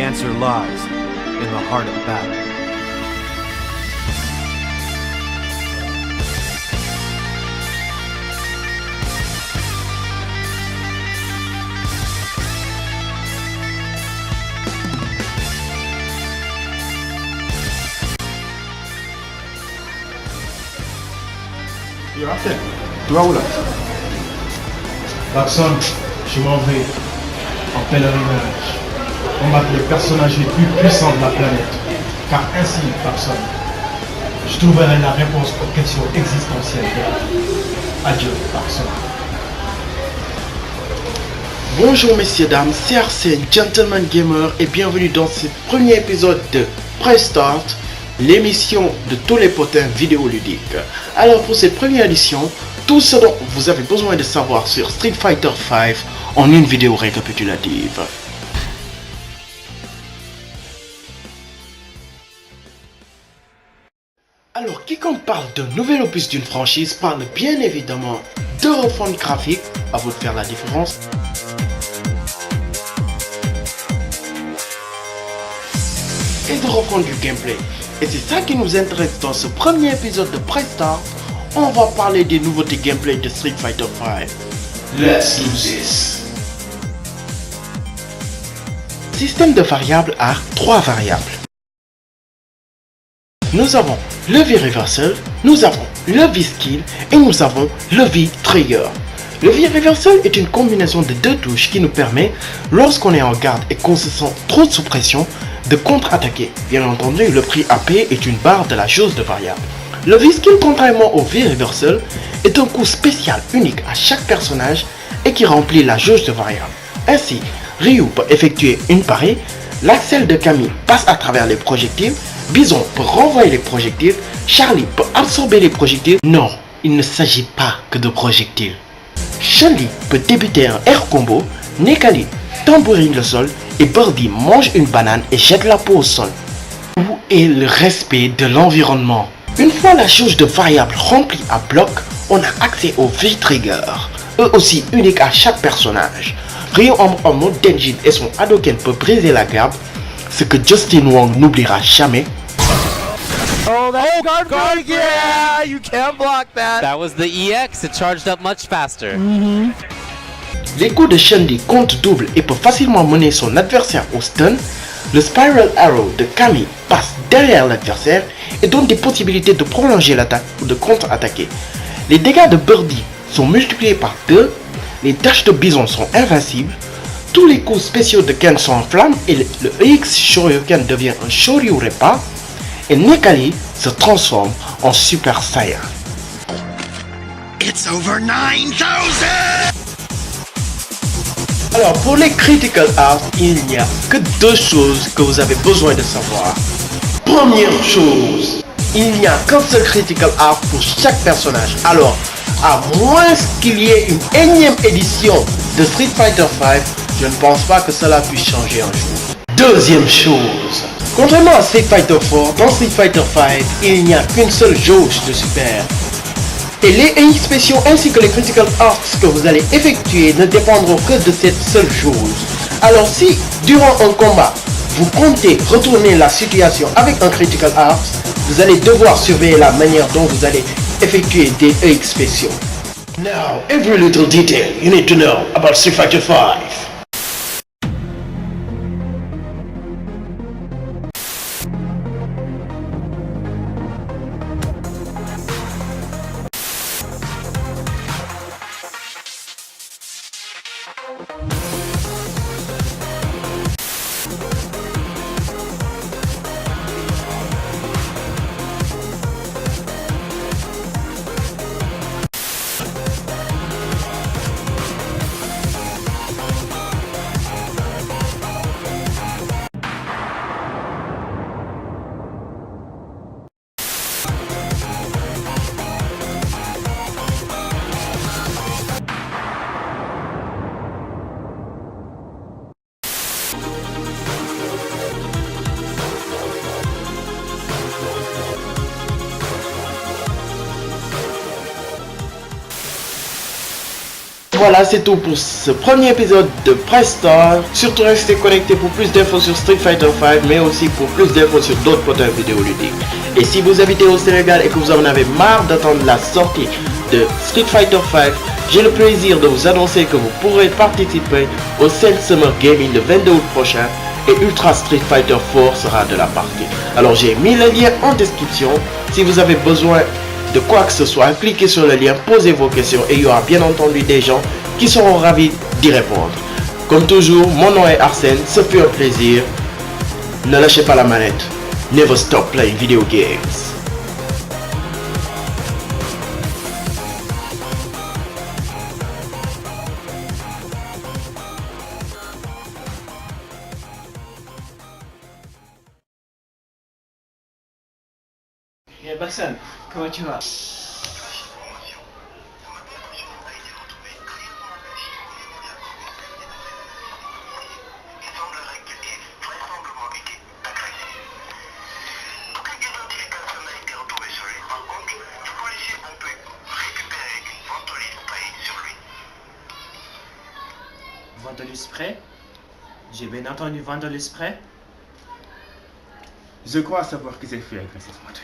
the answer lies in the heart of battle. Yo, Raphaël, tu vas où là? Watson, je m'en vais en pèlerinage combattre les personnages les plus puissants de la planète. Car ainsi, Watson, je trouverai la réponse aux questions existentielles de la vie. Adieu, Watson. Bonjour messieurs, dames, c'est Arsène, Gentleman Gamer, et bienvenue dans ce premier épisode de Press Start, l'émission de tous les potins vidéoludiques. Alors pour cette première édition, tout ce dont vous avez besoin de savoir sur Street Fighter V en une vidéo récapitulative. Alors quiconque parle d'un nouvel opus d'une franchise parle bien évidemment de refonte graphique, à vous de faire la différence. Et de reprendre du gameplay. Et c'est ça qui nous intéresse dans ce premier épisode de Press Start. On va parler des nouveautés gameplay de Street Fighter V. Let's do this. Système de variables à 3 variables. Nous avons le V-Reversal, nous avons le V-Skill et nous avons le V-Trigger. Le V-Reversal est une combinaison de deux touches qui nous permet, lorsqu'on est en garde et qu'on se sent trop sous pression, de contre-attaquer. Bien entendu, le prix à payer est une barre de la jauge de variable. Le V-Skill, contrairement au V-Reversal, est un coup spécial unique à chaque personnage et qui remplit la jauge de variable. Ainsi, Ryu peut effectuer une parée, l'Axel de Camille passe à travers les projectiles, Bison peut renvoyer les projectiles, Charlie peut absorber les projectiles. Non, il ne s'agit pas que de projectiles. Chun-Li peut débuter un air combo, Nekali tambourine le sol et Birdie mange une banane et jette la peau au sol. Où est le respect de l'environnement? Une fois la jauge de variables remplie à bloc, on a accès au V-Trigger, eux aussi unique à chaque personnage. Ryu en mode Denjin et son Hadouken peut briser la garde, ce que Justin Wong n'oubliera jamais. Oh, guard, yeah, you can't block that. That was the EX, it charged up much faster. Les coups de Chun-Li comptent double et peut facilement mener son adversaire au stun. Le Spiral Arrow de Camille passe derrière l'adversaire et donne des possibilités de prolonger l'attaque ou de contre-attaquer. Les dégâts de Birdie sont multipliés par 2, les dashs de Bison sont invincibles, tous les coups spéciaux de Ken sont en flammes et le EX Shoryuken devient un Shoryurepa et Nekali se transforme en Super Saiyan. It's over 9,000! Alors pour les Critical Arts, il n'y a que deux choses que vous avez besoin de savoir. Première chose, il n'y a qu'un seul Critical Art pour chaque personnage. Alors, à moins qu'il y ait une énième édition de Street Fighter V, je ne pense pas que cela puisse changer un jour. Deuxième chose, contrairement à Street Fighter 4, dans Street Fighter V, il n'y a qu'une seule jauge de super. Et les EX spéciaux ainsi que les Critical Arts que vous allez effectuer ne dépendront que de cette seule chose. Alors si, durant un combat, vous comptez retourner la situation avec un Critical Arts, vous allez devoir surveiller la manière dont vous allez effectuer des EX spéciaux. Now, every little detail you need to know about Street Fighter V. voilà, c'est tout pour ce premier épisode de Prestar. Surtout restez connectés pour plus d'infos sur Street Fighter V, mais aussi pour plus d'infos sur d'autres portails vidéoludiques. Et si vous habitez au Sénégal et que vous en avez marre d'attendre la sortie de Street Fighter V, j'ai le plaisir de vous annoncer que vous pourrez participer au Cell Summer Gaming le 22 août prochain et Ultra Street Fighter 4 sera de la partie. Alors j'ai mis le lien en description. Si vous avez besoin de quoi que ce soit, cliquez sur le lien, posez vos questions et il y aura bien entendu des gens qui seront ravis d'y répondre. Comme toujours, mon nom est Arsène, ce fut un plaisir. Ne lâchez pas la manette. Never stop playing video games. Yeah, Baxan, comment tu vas? Vendre le spray? J'ai bien entendu vendre le spray? Je crois savoir qui s'est fait agresser ce matin.